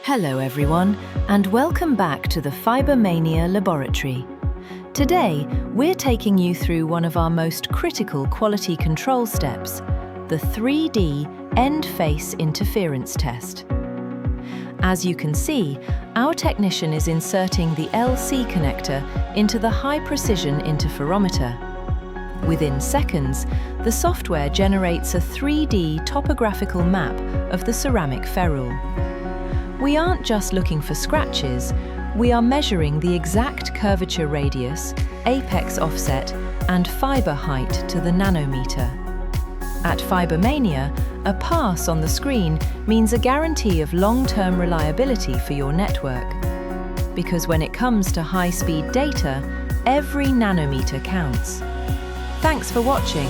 Hello everyone, and welcome back to the FiberMania laboratory. Today, we're taking you through one of our most critical quality control steps, the 3D end-face interference test. As you can see, our technician is inserting the LC connector into the high-precision interferometer. Within seconds, the software generates a 3D topographical map of the ceramic ferrule. We aren't just looking for scratches, we are measuring the exact curvature radius, apex offset, and fiber height to the nanometer. At FiberMania, a pass on the screen means a guarantee of long-term reliability for your network. Because when it comes to high-speed data, every nanometer counts. Thanks for watching.